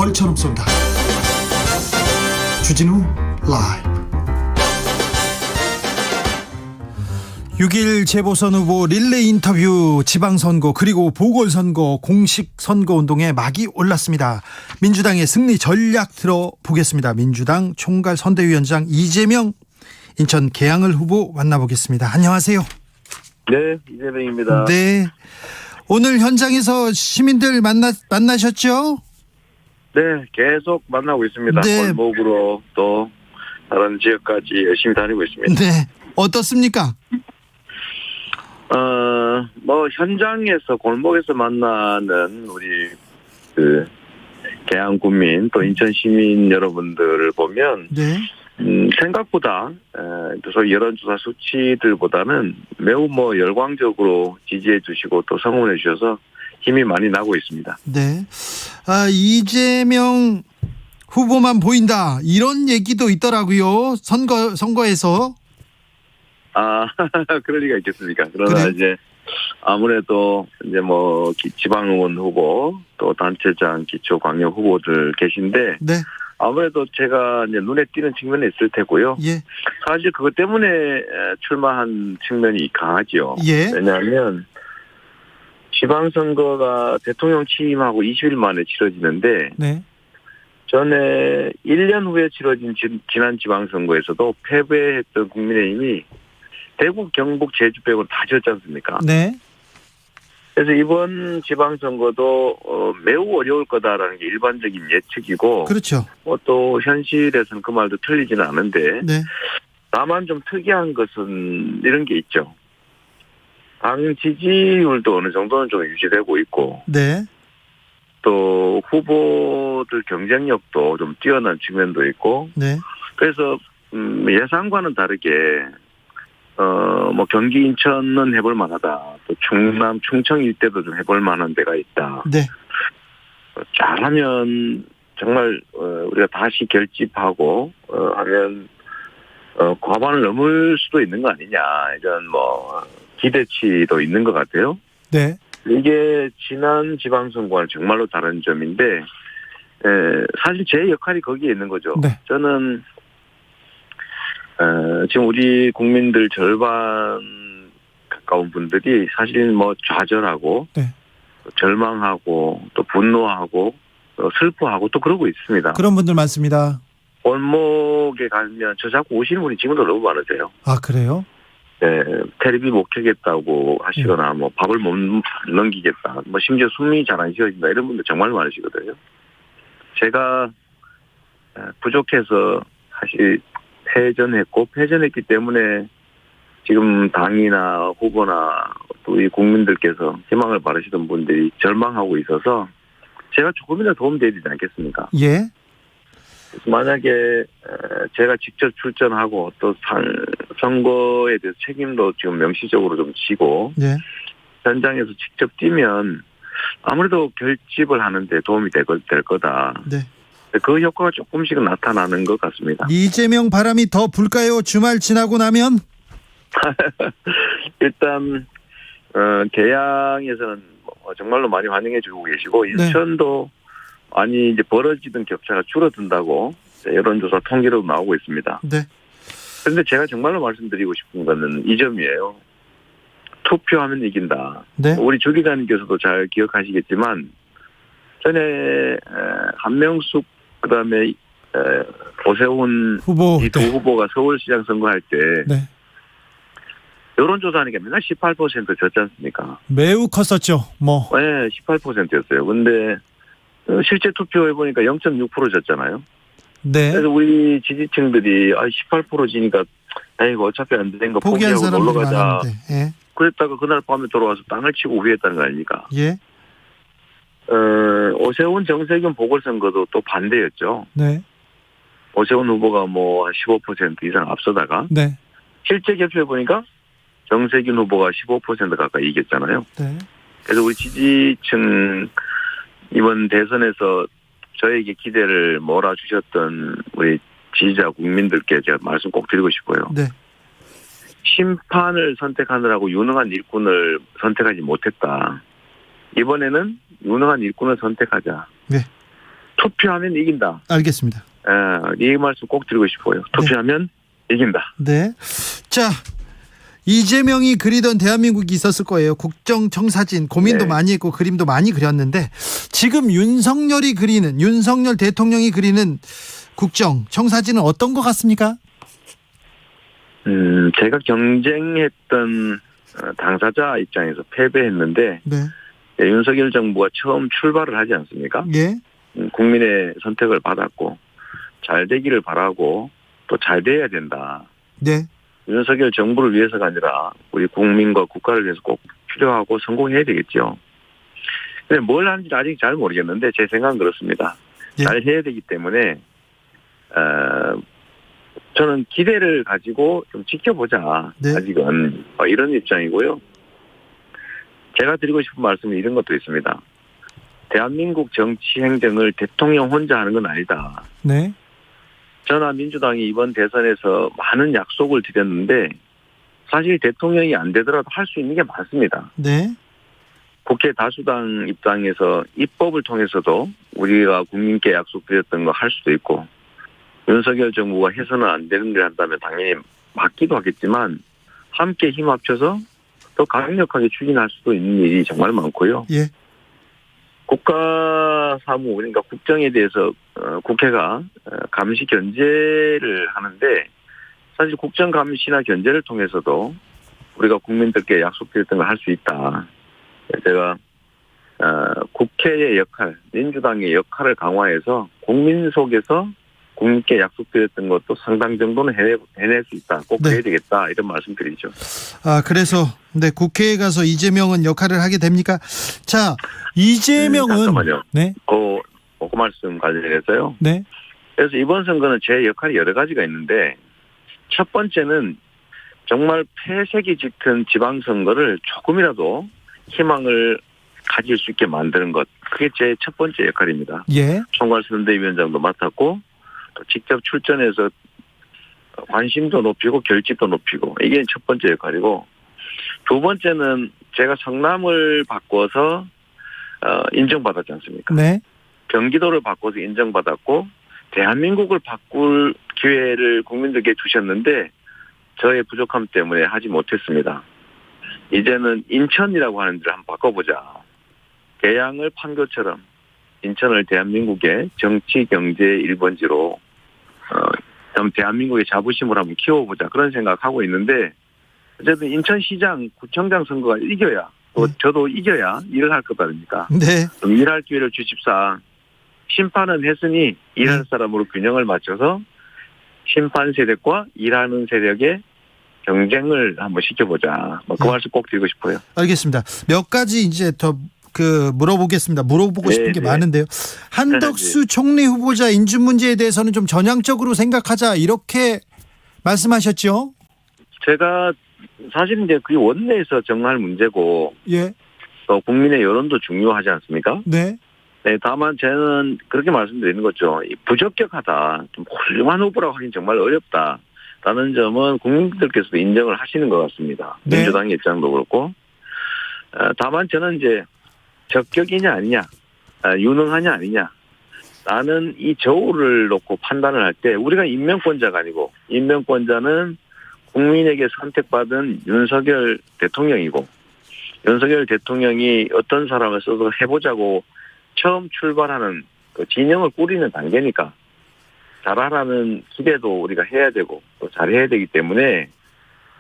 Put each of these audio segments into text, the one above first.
벌처럼 쏜다. 주진우 라이브. 6일 재보선 후보 릴레이 인터뷰, 지방선거 그리고 보궐선거 공식 선거운동에 막이 올랐습니다. 민주당의 승리 전략 들어보겠습니다. 민주당 총괄 선대위원장 이재명 인천 계양을 후보 만나보겠습니다. 안녕하세요. 네, 이재명입니다. 네, 오늘 현장에서 시민들 만나셨죠? 네, 계속 만나고 있습니다. 네. 골목으로 또 다른 지역까지 열심히 다니고 있습니다. 네, 어떻습니까? 현장에서 골목에서 만나는 우리 계양 군민 또 인천 시민 여러분들을 보면 네. 생각보다 소위 여론조사 수치들보다는 매우 열광적으로 지지해 주시고 또 성원해 주셔서 힘이 많이 나고 있습니다. 네. 이재명 후보만 보인다, 이런 얘기도 있더라고요. 선거에서. 그럴 리가 있겠습니까? 그러나 그래? 이제 아무래도 이제 지방의원 후보 또 단체장 기초 광역 후보들 계신데 네. 아무래도 제가 이제 눈에 띄는 측면이 있을 테고요. 예. 사실 그것 때문에 출마한 측면이 강하죠. 예. 왜냐하면 지방선거가 대통령 취임하고 20일 만에 치러지는데 네. 전에 1년 후에 치러진 지난 지방선거에서도 패배했던 국민의힘이 대구, 경북, 제주 빼고 다 졌지 않습니까? 네. 그래서 이번 지방선거도 매우 어려울 거다라는 게 일반적인 예측이고, 그렇죠. 또 현실에서는 그 말도 틀리지는 않은데, 네. 다만 좀 특이한 것은 이런 게 있죠. 당 지지율도 어느 정도는 좀 유지되고 있고, 네. 또 후보들 경쟁력도 좀 뛰어난 측면도 있고, 네. 그래서 예상과는 다르게 경기 인천은 해볼 만하다. 또 충남 충청 일대도 좀 해볼 만한 데가 있다. 네. 잘하면 정말 우리가 다시 결집하고 하면 과반을 넘을 수도 있는 거 아니냐, 이런 기대치도 있는 것 같아요. 네. 이게 지난 지방선거와는 정말로 다른 점인데, 사실 제 역할이 거기에 있는 거죠. 네. 저는 지금 우리 국민들 절반 가까운 분들이 사실 좌절하고, 네. 절망하고, 또 분노하고, 또 슬퍼하고, 또 그러고 있습니다. 그런 분들 많습니다. 골목에 가면 저 자꾸 오시는 분이 지금도 너무 많으세요. 아, 그래요? 네, 텔레비 못 켜겠다고 하시거나, 밥을 못 넘기겠다, 심지어 숨이 잘 안 쉬어진다, 이런 분들 정말 많으시거든요. 제가 부족해서 사실 패전했기 때문에 지금 당이나 후보나 또 이 국민들께서 희망을 바라시던 분들이 절망하고 있어서 제가 조금이라도 도움되지 않겠습니까? 예. 만약에 제가 직접 출전하고 또 선거에 대해서 책임도 지금 명시적으로 좀 지고, 네. 현장에서 직접 뛰면 아무래도 결집을 하는데 도움이 될 거다. 네. 그 효과가 조금씩은 나타나는 것 같습니다. 이재명 바람이 더 불까요? 주말 지나고 나면? 일단 계양에서는 정말로 많이 환영해주고 계시고, 인천도 많이 이제 벌어지던 격차가 줄어든다고 여론조사 통계로 나오고 있습니다. 네. 그런데 제가 정말로 말씀드리고 싶은 거는 이 점이에요. 투표하면 이긴다. 네. 우리 주 기자님께서도 잘 기억하시겠지만 전에 한명숙 그다음에 오세훈 후보, 이 두 후보가 서울시장 선거할 때 네. 여론조사하니까 맨날 18% 졌지 않습니까? 매우 컸었죠. 네, 18%였어요. 근데 실제 투표해 보니까 0.6% 졌잖아요. 네. 그래서 우리 지지층들이 18% 지니까 이거 어차피 안 되는 거 포기한 포기하고 놀러 사람들이 가자. 많았는데. 예. 그랬다가 그날 밤에 돌아와서 땅을 치고 후회했다는 거 아닙니까? 예. 오세훈 정세균 보궐선거도 또 반대였죠. 네. 오세훈 후보가 한 15% 이상 앞서다가 네. 실제 개표해 보니까 정세균 후보가 15% 가까이 이겼잖아요. 네. 그래서 우리 지지층 이번 대선에서 저에게 기대를 몰아주셨던 우리 지지자 국민들께 제가 말씀 꼭 드리고 싶어요. 네. 심판을 선택하느라고 유능한 일꾼을 선택하지 못했다. 이번에는 유능한 일꾼을 선택하자. 네. 투표하면 이긴다. 알겠습니다. 이 말씀 꼭 드리고 싶어요. 투표하면 이긴다. 네. 자, 이재명이 그리던 대한민국이 있었을 거예요. 국정청사진 고민도 네. 많이 했고 그림도 많이 그렸는데 지금 윤석열 대통령이 그리는 국정청사진은 어떤 것 같습니까? 제가 경쟁했던 당사자 입장에서 패배했는데 네. 윤석열 정부가 처음 출발을 하지 않습니까? 예. 국민의 선택을 받았고 잘 되기를 바라고 또 잘 돼야 된다. 네. 윤석열 정부를 위해서가 아니라 우리 국민과 국가를 위해서 꼭 필요하고 성공해야 되겠죠. 근데 뭘 하는지 아직 잘 모르겠는데 제 생각은 그렇습니다. 예. 잘 해야 되기 때문에 저는 기대를 가지고 좀 지켜보자. 네. 아직은 이런 입장이고요. 제가 드리고 싶은 말씀은 이런 것도 있습니다. 대한민국 정치 행정을 대통령 혼자 하는 건 아니다. 네. 저나 민주당이 이번 대선에서 많은 약속을 드렸는데 사실 대통령이 안 되더라도 할 수 있는 게 많습니다. 네. 국회 다수당 입장에서 입법을 통해서도 우리가 국민께 약속드렸던 거 할 수도 있고 윤석열 정부가 해서는 안 되는 일을 한다면 당연히 맞기도 하겠지만 함께 힘 합쳐서 더 강력하게 추진할 수도 있는 일이 정말 많고요. 예. 국가 사무 그러니까 국정에 대해서 국회가 감시 견제를 하는데 사실 국정 감시나 견제를 통해서도 우리가 국민들께 약속드렸던 걸 할 수 있다. 제가 국회의 역할, 민주당의 역할을 강화해서 국민 속에서 국민께 약속드렸던 것도 상당 정도는 해낼 수 있다. 꼭 해야 되겠다. 이런 말씀드리죠. 그래서 국회에 가서 이재명은 역할을 하게 됩니까? 자, 이재명은 잠깐만요. 네. 그 말씀 관련해서요. 네. 그래서 이번 선거는 제 역할이 여러 가지가 있는데 첫 번째는 정말 폐색이 짙은 지방선거를 조금이라도 희망을 가질 수 있게 만드는 것. 그게 제 첫 번째 역할입니다. 예. 총괄선대위원장도 맡았고 또 직접 출전해서 관심도 높이고 결집도 높이고 이게 첫 번째 역할이고 두 번째는 제가 성남을 바꿔서 인정받았지 않습니까? 네. 경기도를 바꿔서 인정받았고 대한민국을 바꿀 기회를 국민들께 주셨는데 저의 부족함 때문에 하지 못했습니다. 이제는 인천이라고 하는 데를 한번 바꿔보자. 개양을 판교처럼 인천을 대한민국의 정치, 경제 1번지로 대한민국의 자부심을 한번 키워보자. 그런 생각하고 있는데 어쨌든 인천시장, 구청장 선거가 이겨야 또 저도 이겨야 일을 할 것 아닙니까? 네. 일할 기회를 주십사. 심판은 했으니 일할 사람으로 균형을 맞춰서 심판 세력과 일하는 세력의 경쟁을 한번 시켜보자. 그 말씀 꼭 드리고 싶어요. 알겠습니다. 몇 가지 이제 더 물어보겠습니다. 물어보고 싶은 게 많은데요. 한덕수 총리 후보자 인준 문제에 대해서는 좀 전향적으로 생각하자 이렇게 말씀하셨죠? 제가 사실 이제 그 원내에서 정할 문제고, 예. 또 국민의 여론도 중요하지 않습니까? 네. 네, 다만 저는 그렇게 말씀드리는 거죠. 부적격하다, 좀 훌륭한 후보라고 하긴 정말 어렵다라는 점은 국민들께서도 인정을 하시는 것 같습니다. 네. 민주당의 입장도 그렇고, 다만 저는 이제 적격이냐 아니냐, 유능하냐 아니냐, 나는 이 저울을 놓고 판단을 할 때 우리가 임명권자가 아니고 임명권자는 국민에게 선택받은 윤석열 대통령이고 윤석열 대통령이 어떤 사람을 써서 해보자고 처음 출발하는 그 진영을 꾸리는 단계니까 잘하라는 기대도 우리가 해야 되고 또 잘해야 되기 때문에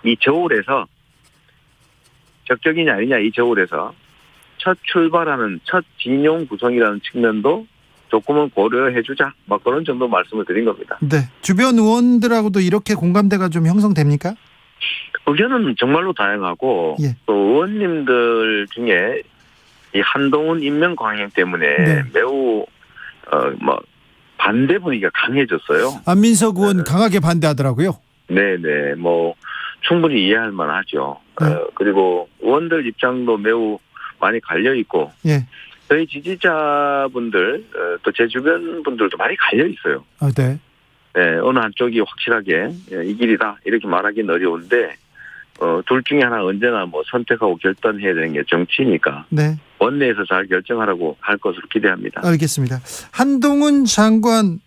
이 저울에서 적격이냐 아니냐 이 저울에서 첫 출발하는 첫 진영 구성이라는 측면도 조금은 고려해주자. 막 그런 정도 말씀을 드린 겁니다. 네. 주변 의원들하고도 이렇게 공감대가 좀 형성됩니까? 의견은 정말로 다양하고 예. 또 의원님들 중에 이 한동훈 임명 강행 때문에 매우 반대 분위기가 강해졌어요. 안민석 의원 강하게 반대하더라고요. 네네. 충분히 이해할 만하죠. 그리고 의원들 입장도 매우 많이 갈려 있고. 예. 저희 지지자분들 또 제 주변 분들도 많이 갈려 있어요. 네. 네, 어느 한쪽이 확실하게 이 길이다 이렇게 말하기는 어려운데 둘 중에 하나 언제나 뭐 선택하고 결단해야 되는 게 정치니까 네. 원내에서 잘 결정하라고 할 것으로 기대합니다. 알겠습니다. 한동훈 장관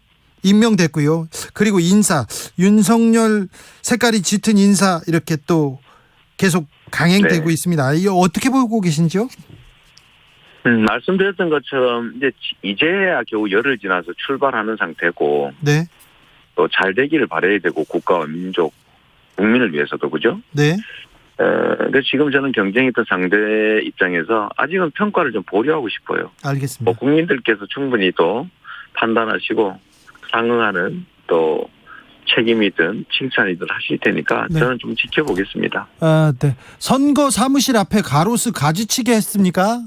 임명됐고요. 그리고 인사 윤석열 색깔이 짙은 인사 이렇게 또 계속 강행되고 네. 있습니다. 이거 어떻게 보고 계신지요? 말씀드렸던 것처럼 이제야 겨우 열흘 지나서 출발하는 상태고 네. 또 잘 되기를 바라야 되고 국가와 민족, 국민을 위해서도 그죠? 네. 근데 지금 저는 경쟁했던 상대 입장에서 아직은 평가를 좀 보류하고 싶어요. 알겠습니다. 뭐 국민들께서 충분히 또 판단하시고 상응하는 또 책임이든 칭찬이든 하실 테니까 네. 저는 좀 지켜보겠습니다. 아, 네. 선거 사무실 앞에 가로수 가지치기 했습니까?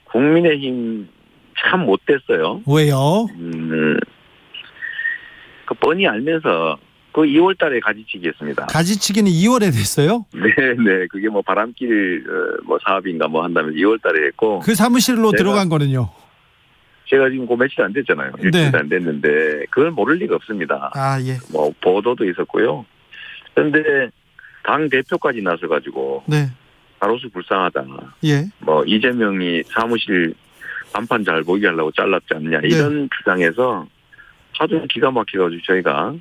국민의힘 참 못됐어요. 왜요? 그 뻔히 알면서 그 2월 달에 가지치기 했습니다. 가지치기는 2월에 됐어요? 네. 그게 뭐 바람길 뭐 사업인가 뭐 한다면서 2월 달에 했고. 그 사무실로 들어간 거는요? 제가 지금 그 며칠 안 됐잖아요. 일주일 네. 안 됐는데 그걸 모를 리가 없습니다. 아, 예. 뭐 보도도 있었고요. 그런데 당 대표까지 나서가지고 네. 가로수 불쌍하다. 예. 뭐 이재명이 사무실 간판 잘 보이게 하려고 잘랐지 않냐 이런 주장에서 하도 기가 막혀가지고 저희가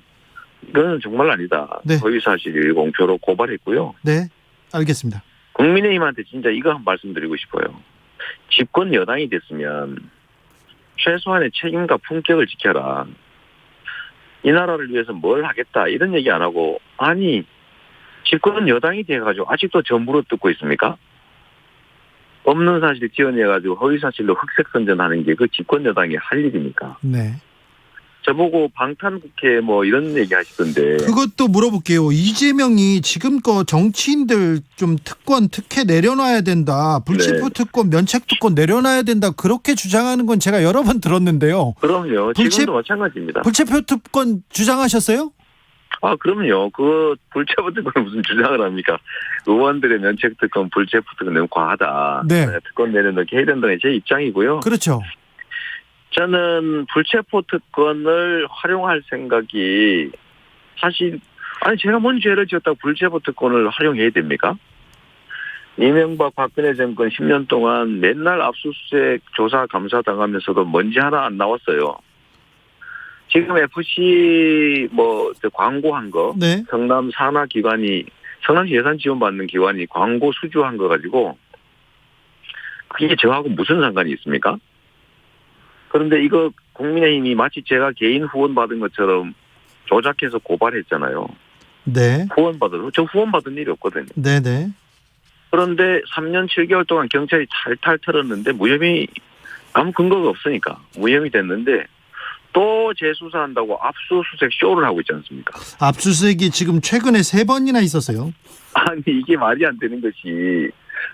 이거는 정말 아니다. 네. 허위사실 공표로 고발했고요. 네. 알겠습니다. 국민의힘한테 진짜 이거 한 말씀드리고 싶어요. 집권 여당이 됐으면 최소한의 책임과 품격을 지켜라. 이 나라를 위해서 뭘 하겠다 이런 얘기 안 하고 아니 집권 여당이 돼가지고 아직도 전부로 뜯고 있습니까? 없는 사실 지어내가지고 허위사실로 흑색선전하는 게 그 집권 여당이 할 일입니까? 네. 저보고 방탄국회 뭐 이런 얘기 하시던데. 그것도 물어볼게요. 이재명이 지금껏 정치인들 좀 특권, 특혜 내려놔야 된다. 불체포 네. 특권, 면책 특권 내려놔야 된다. 그렇게 주장하는 건 제가 여러 번 들었는데요. 그럼요. 지금도 마찬가지입니다. 불체포 특권 주장하셨어요? 아, 그럼요. 그 불체포 특권 무슨 주장을 합니까? 의원들의 면책 특권, 불체포 특권 너무 과하다. 네. 특권 내려놓게 해야 된다는 제 입장이고요. 그렇죠. 저는 불체포 특권을 활용할 생각이 사실 아니 제가 뭔 죄를 지었다고 불체포 특권을 활용해야 됩니까? 이명박 박근혜 정권 10년 동안 맨날 압수수색 조사 감사 당하면서도 먼지 하나 안 나왔어요. 지금 FC 뭐 광고한 거 네. 성남 산하기관이 성남시 예산 지원받는 기관이 광고 수주한 거 가지고 그게 저하고 무슨 상관이 있습니까? 그런데 이거 국민의힘이 마치 제가 개인 후원 받은 것처럼 조작해서 고발했잖아요. 네. 저 후원 받은 일이 없거든요. 네네. 그런데 3년 7개월 동안 경찰이 탈탈 털었는데 무혐의 아무 근거가 없으니까 무혐의 됐는데 또 재수사한다고 압수수색 쇼를 하고 있지 않습니까? 압수수색이 지금 최근에 3번이나 있었어요. 아니 이게 말이 안 되는 것이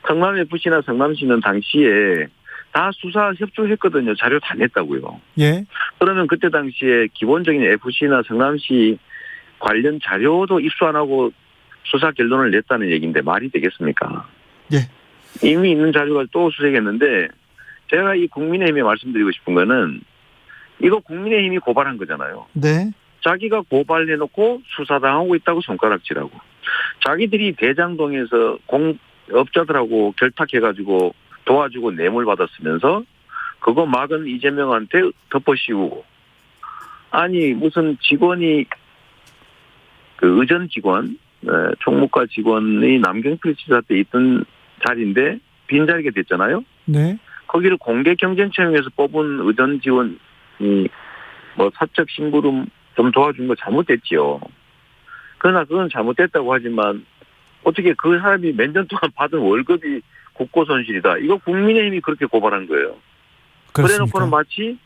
성남FC나 성남시는 당시에 다 수사 협조했거든요. 자료 다 냈다고요. 예. 그러면 그때 당시에 기본적인 FC나 성남시 관련 자료도 입수 안 하고 수사 결론을 냈다는 얘기인데 말이 되겠습니까? 예. 이미 있는 자료가 또 수색했는데 제가 이 국민의힘에 말씀드리고 싶은 거는 이거 국민의힘이 고발한 거잖아요. 네. 자기가 고발해놓고 수사당하고 있다고 손가락질하고 자기들이 대장동에서 공업자들하고 결탁해가지고 도와주고 뇌물 받았으면서 그거 막은 이재명한테 덮어씌우고 아니 무슨 직원이 그 의전 직원 총무과 직원이 남경필 지사 때 있던 자리인데 빈자리가 됐잖아요. 네. 거기를 공개 경쟁 채용해서 뽑은 의전 지원이 뭐 사적 심부름 좀 도와준 거 잘못됐지요. 그러나 그건 잘못됐다고 하지만 어떻게 그 사람이 몇 년 동안 받은 월급이 국고 손실이다. 이거 국민의힘이 그렇게 고발한 거예요. 그래놓고는 마치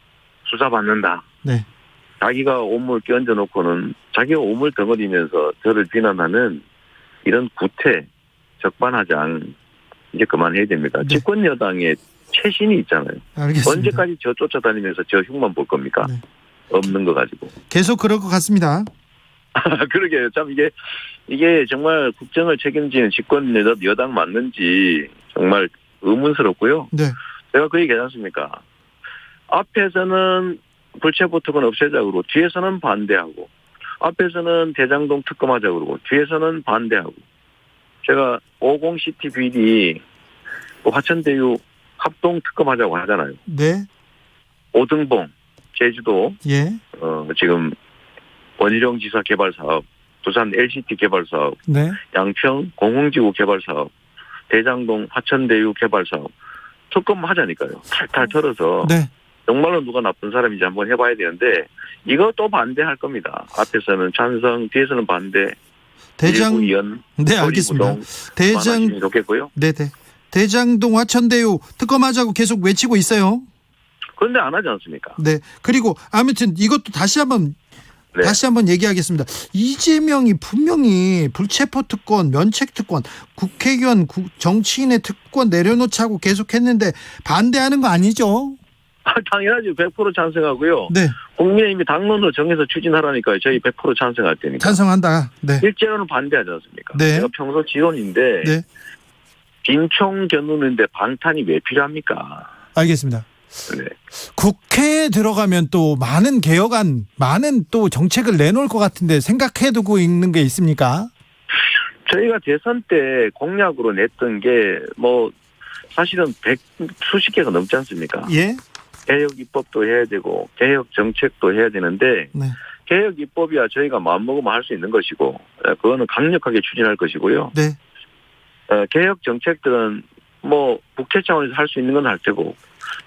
수사받는다. 네. 자기가 오물 끼얹어 놓고는 자기가 오물 덩어리면서 저를 비난하는 이런 구태, 적반하장 이제 그만해야 됩니다. 네. 집권 여당의 최신이 있잖아요. 알겠습니다. 언제까지 저 쫓아다니면서 저 흉만 볼 겁니까? 네. 없는 거 가지고. 계속 그럴 것 같습니다. 그러게요. 참 이게 정말 국정을 책임지는 집권 여당 맞는지 정말 의문스럽고요. 네. 제가 그 얘기 하지 않습니까? 앞에서는 불체포 특권 없애자고 뒤에서는 반대하고 앞에서는 대장동 특검하자 그러고 뒤에서는 반대하고 제가 50시티 비리 화천대유 합동 특검하자고 하잖아요. 네. 오등봉 제주도 예. 지금 원희룡 지사 개발 사업, 부산 LCT 개발 사업, 네. 양평 공흥지구 개발 사업, 대장동 화천대유 개발 사업 특검 하자니까요. 탈탈 털어서 네. 정말로 누가 나쁜 사람인지 한번 해봐야 되는데 이거 또 반대할 겁니다. 앞에서는 찬성, 뒤에서는 반대. 대장. 연 네, 알겠습니다. 대장. 좋겠고요. 네네. 대장동 화천대유 특검하자고 계속 외치고 있어요. 그런데 안 하지 않습니까? 네. 그리고 아무튼 이것도 다시 한번 얘기하겠습니다. 이재명이 분명히 불체포 특권, 면책 특권, 국회의원, 정치인의 특권 내려놓자고 계속했는데 반대하는 거 아니죠? 당연하지. 100% 찬성하고요. 네. 국민의힘이 당론으로 정해서 추진하라니까요. 저희 100% 찬성할 테니까. 찬성한다. 네. 실제로는 반대하지 않습니까? 네. 제가 평소 지론인데 네. 빈총 겨누는데 방탄이 왜 필요합니까? 알겠습니다. 네. 국회에 들어가면 또 많은 개혁안, 많은 또 정책을 내놓을 것 같은데 생각해두고 있는 게 있습니까? 저희가 대선 때 공약으로 냈던 게 사실은 수십 개가 넘지 않습니까? 예. 개혁 입법도 해야 되고 개혁 정책도 해야 되는데 네. 개혁 입법이야 저희가 마음먹으면 할 수 있는 것이고 그거는 강력하게 추진할 것이고요. 네. 개혁 정책들은 국회 차원에서 할 수 있는 건 할 테고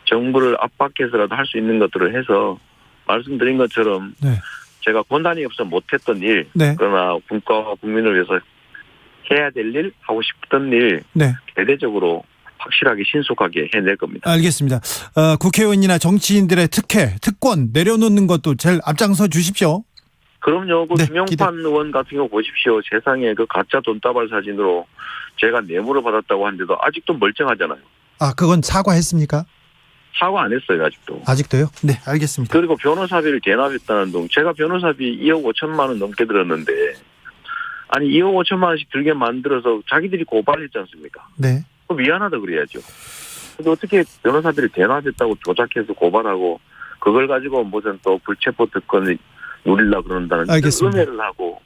정부를 압박해서라도 할 수 있는 것들을 해서 말씀드린 것처럼 네. 제가 권한이 없어 못했던 일 네. 그러나 국가와 국민을 위해서 해야 될 일, 하고 싶던 일 네. 대대적으로 확실하게 신속하게 해낼 겁니다. 알겠습니다. 국회의원이나 정치인들의 특권 내려놓는 것도 제일 앞장서 주십시오. 그럼요. 네, 김용판 의원 같은 경우 보십시오. 세상에 그 가짜 돈다발 사진으로 제가 뇌물을 받았다고 하는데도 아직도 멀쩡하잖아요. 그건 사과했습니까? 사과 안 했어요. 아직도. 아직도요? 네, 알겠습니다. 그리고 변호사비를 대납했다는 동 제가 변호사비 2억 5천만 원 넘게 들었는데 아니 2억 5천만 원씩 들게 만들어서 자기들이 고발했지 않습니까? 네. 미안하다 그래야죠. 근데 어떻게 변호사비를 대납했다고 조작해서 고발하고 그걸 가지고 무슨 또 불체포 특권을 누리려고 그런다는 알겠습니다. 음해를 하고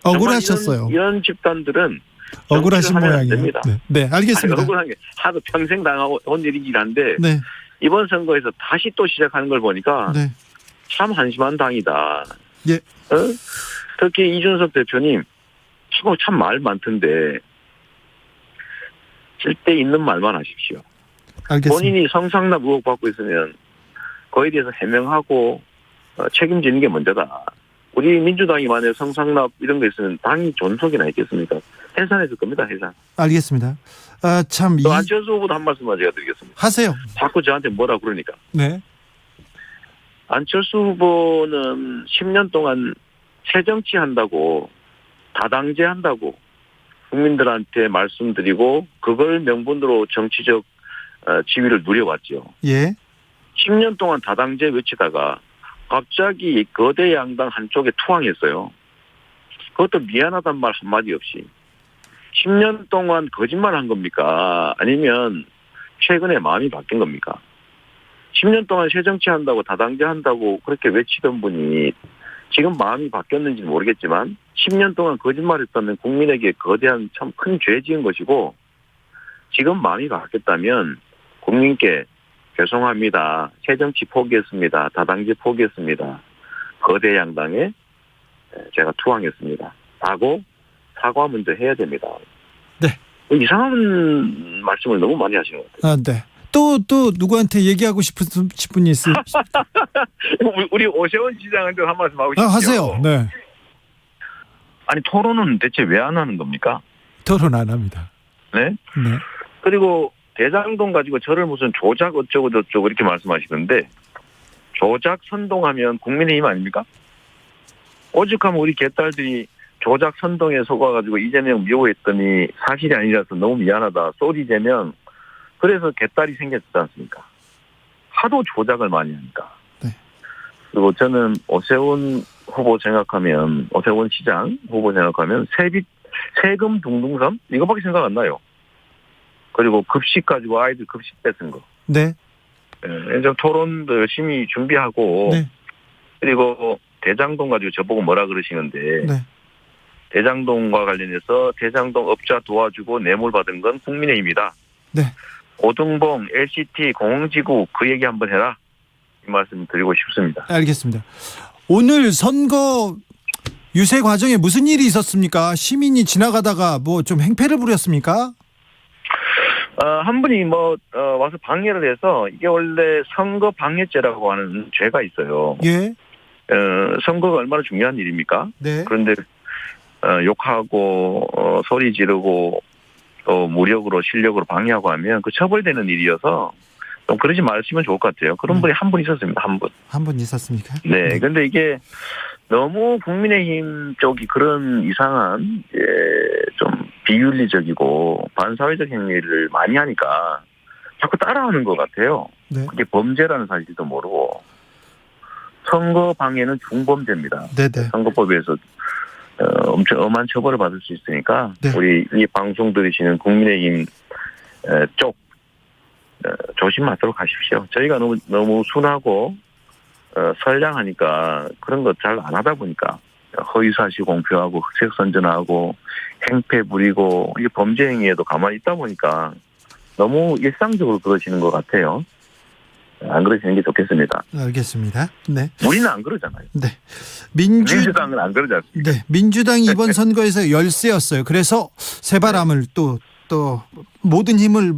억울하셨어요. 이런 집단들은 억울하신 모양이에요. 됩니다. 네, 알겠습니다. 억울한 게 하도 평생 당하고 온 일이긴 한데 네. 이번 선거에서 다시 또 시작하는 걸 보니까 네. 참 한심한 당이다. 예. 특히 이준석 대표님 참 말 많던데 쓸데 있는 말만 하십시오. 알겠습니다. 본인이 성상납 의혹 받고 있으면 그에 대해서 해명하고 책임지는 게 먼저다. 우리 민주당이 만약에 성상납 이런 거 있으면 당이 존속이나 있겠습니까? 해산했을 겁니다. 해산. 알겠습니다. 또 안철수 후보도 한 말씀만 제가 드리겠습니다. 하세요. 자꾸 저한테 뭐라 그러니까. 네. 안철수 후보는 10년 동안 새정치한다고 다당제한다고 국민들한테 말씀드리고 그걸 명분으로 정치적 지위를 누려왔죠. 예. 10년 동안 다당제 외치다가 갑자기 거대 양당 한쪽에 투항했어요. 그것도 미안하단 말 한마디 없이. 10년 동안 거짓말한 겁니까? 아니면 최근에 마음이 바뀐 겁니까? 10년 동안 새정치한다고 다당제한다고 그렇게 외치던 분이 지금 마음이 바뀌었는지는 모르겠지만 10년 동안 거짓말했다면 국민에게 거대한 참 큰 죄 지은 것이고 지금 마음이 바뀌었다면 국민께 죄송합니다. 새정치 포기했습니다. 다당제 포기했습니다. 거대 양당에 제가 투항했습니다. 라고 사과 먼저 해야 됩니다. 네. 이상한 말씀을 너무 많이 하시는 것 같아요. 네. 또 누구한테 얘기하고 싶은 분이 있어요? 우리 오세훈 시장한테 한 말씀 하고 싶어요. 하세요. 네. 아니 토론은 대체 왜 안 하는 겁니까? 토론 안 합니다. 네. 네. 그리고 대장동 가지고 저를 무슨 조작 어쩌고 저쩌고 이렇게 말씀하시는데 조작 선동하면 국민의힘 아닙니까? 오죽하면 우리 개딸들이 조작 선동에 속아가지고 이재명 미워했더니 사실이 아니라서 너무 미안하다. 쏘리 재명. 그래서 개딸이 생겼지 않습니까? 하도 조작을 많이 하니까. 네. 그리고 저는 오세훈 후보 생각하면 오세훈 시장 후보 생각하면 세금 둥둥섬 이거밖에 생각 안 나요. 그리고 급식 가지고 아이들 급식 뺏은 거. 네. 좀 토론도 열심히 준비하고 네. 그리고 대장동 가지고 저보고 뭐라 그러시는데 네. 대장동과 관련해서 대장동 업자 도와주고 뇌물 받은 건 국민의힘이다. 네. 오등봉, LCT, 공흥지구 그 얘기 한번 해라. 이 말씀 드리고 싶습니다. 알겠습니다. 오늘 선거 유세 과정에 무슨 일이 있었습니까? 시민이 지나가다가 뭐 좀 행패를 부렸습니까? 한 분이 와서 방해를 해서 이게 원래 선거 방해죄라고 하는 죄가 있어요. 예. 선거가 얼마나 중요한 일입니까? 네. 그런데 욕하고 소리 지르고 또 무력으로 실력으로 방해하고 하면 그 처벌되는 일이어서 좀 그러지 마시면 좋을 것 같아요. 그런 분이 한 분 있었습니다. 한 분. 한 분 있었습니까? 네. 근데 이게 너무 국민의힘 쪽이 그런 이상한 좀 비윤리적이고 반사회적 행위를 많이 하니까 자꾸 따라하는 것 같아요. 네. 그게 범죄라는 사실도 모르고 선거 방해는 중범죄입니다. 네네. 선거법에서 엄청 엄한 처벌을 받을 수 있으니까 네. 우리 이 방송 들으시는 국민의힘 쪽 조심하도록 하십시오. 저희가 너무 순하고 선량하니까 그런 거 잘 안 하다 보니까 허위사실 공표하고 흑색 선전하고 행패 부리고 이 범죄 행위에도 가만히 있다 보니까 너무 일상적으로 그러시는 것 같아요. 안 그러시는 게 좋겠습니다. 알겠습니다. 네. 우리는 안 그러잖아요. 네. 민주당은 안 그러지 않습니까? 네. 민주당이 이번 선거에서 열세였어요. 그래서 새바람을 또 모든 힘을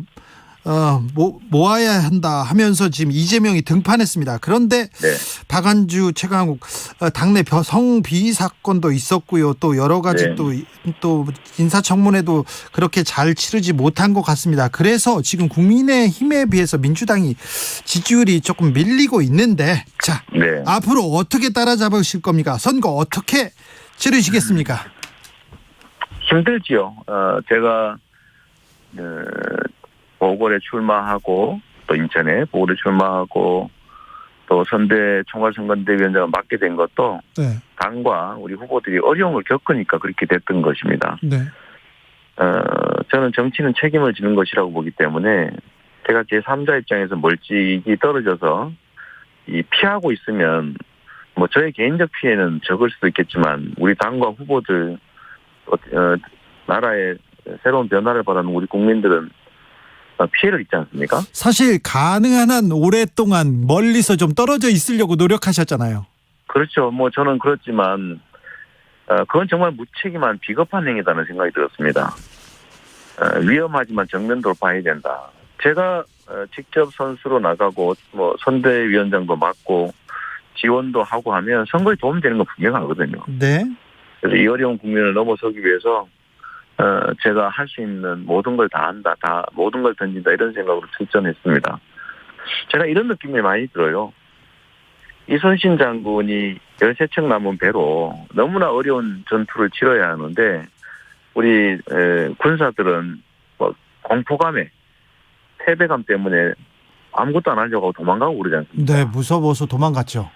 모아야 한다 하면서 지금 이재명이 등판했습니다. 그런데 네. 박안주 최강욱 당내 성비위 사건도 있었고요. 또 여러 가지 네. 또 인사청문회도 그렇게 잘 치르지 못한 것 같습니다. 그래서 지금 국민의힘에 비해서 민주당이 지지율이 조금 밀리고 있는데 자, 네. 앞으로 어떻게 따라잡으실 겁니까? 선거 어떻게 치르시겠습니까? 힘들지요. 제가 보궐에 출마하고 또 인천에 보궐에 출마하고 또 선대 총괄선거대위원장을 맡게 된 것도 네. 당과 우리 후보들이 어려움을 겪으니까 그렇게 됐던 것입니다. 네. 저는 정치는 책임을 지는 것이라고 보기 때문에 제가 제3자 입장에서 멀찍이 떨어져서 피하고 있으면 뭐 저의 개인적 피해는 적을 수도 있겠지만 우리 당과 후보들 나라의 새로운 변화를 바라는 우리 국민들은 피해를 입지 않습니까? 사실 가능한 한 오랫동안 멀리서 좀 떨어져 있으려고 노력하셨잖아요. 그렇죠. 뭐 저는 그렇지만 그건 정말 무책임한 비겁한 행위다는 생각이 들었습니다. 위험하지만 정면 돌파해야 된다. 제가 직접 선수로 나가고 뭐 선대위원장도 맡고 지원도 하고 하면 선거에 도움이 되는 건 분명하거든요. 네. 그래서 이 어려운 국면을 넘어서기 위해서 제가 할 수 있는 모든 걸 다 한다, 모든 걸 던진다 이런 생각으로 출전했습니다. 제가 이런 느낌이 많이 들어요. 이순신 장군이 13척 남은 배로 너무나 어려운 전투를 치러야 하는데 우리 군사들은 뭐 공포감에 패배감 때문에 아무것도 안 하려고 도망가고 그러지 않습니까? 네, 무서워서 도망갔죠.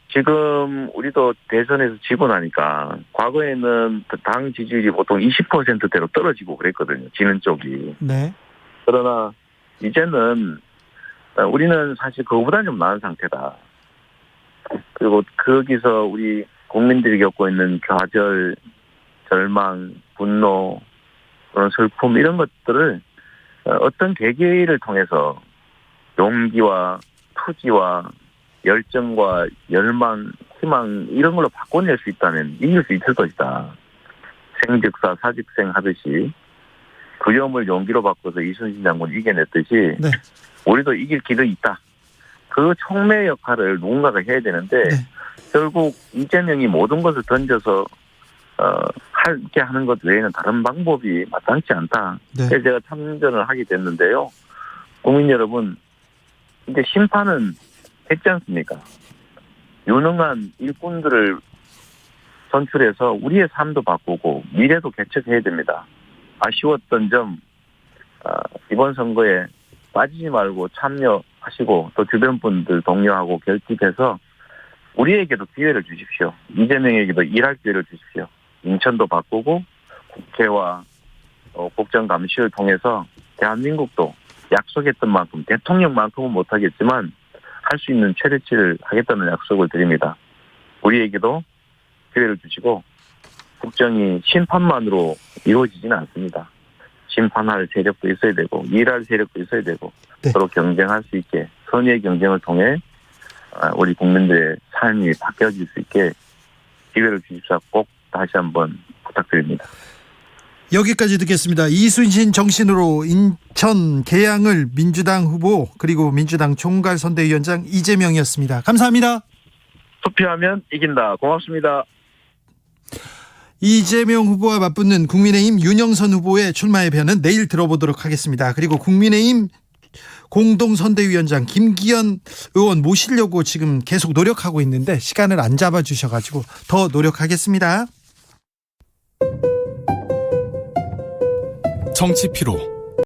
지금 우리도 대선에서 지고 나니까 과거에는 당 지지율이 보통 20%대로 떨어지고 그랬거든요. 지는 쪽이. 네. 그러나 이제는 우리는 사실 그거보다는 좀 나은 상태다. 그리고 거기서 우리 국민들이 겪고 있는 좌절, 절망, 분노, 그런 슬픔 이런 것들을 어떤 계기를 통해서 용기와 투지와 열정과 열망, 희망 이런 걸로 바꿔낼 수 있다면 이길 수 있을 것이다. 생즉사 사직생 하듯이 두려움을 용기로 바꿔서 이순신 장군을 이겨냈듯이 네. 우리도 이길 길이 있다. 그 촉매 역할을 누군가가 해야 되는데 네. 결국 이재명이 모든 것을 던져서 하게 하는 것 외에는 다른 방법이 마땅치 않다. 네. 그래서 제가 참전을 하게 됐는데요. 국민 여러분, 이제 심판은 했지 않습니까? 유능한 일꾼들을 선출해서 우리의 삶도 바꾸고 미래도 개척해야 됩니다. 아쉬웠던 점 이번 선거에 빠지지 말고 참여하시고 또 주변 분들 동료하고 결집해서 우리에게도 기회를 주십시오. 이재명에게도 일할 기회를 주십시오. 인천도 바꾸고 국회와 국정감시를 통해서 대한민국도 약속했던 만큼 대통령만큼은 못하겠지만 할 수 있는 최대치를 하겠다는 약속을 드립니다. 우리에게도 기회를 주시고 국정이 심판만으로 이루어지지는 않습니다. 심판할 세력도 있어야 되고 일할 세력도 있어야 되고 네. 서로 경쟁할 수 있게 선의의 경쟁을 통해 우리 국민들의 삶이 바뀌어질 수 있게 기회를 주십사 꼭 다시 한번 부탁드립니다. 여기까지 듣겠습니다. 이순신 정신으로 인천 계양을 민주당 후보 그리고 민주당 총괄선대위원장 이재명이었습니다. 감사합니다. 투표하면 이긴다. 고맙습니다. 이재명 후보와 맞붙는 국민의힘 윤영선 후보의 출마 예변은 내일 들어보도록 하겠습니다. 그리고 국민의힘 공동선대위원장 김기현 의원 모시려고 지금 계속 노력하고 있는데 시간을 안 잡아주셔가지고 더 노력하겠습니다. 정치 피로,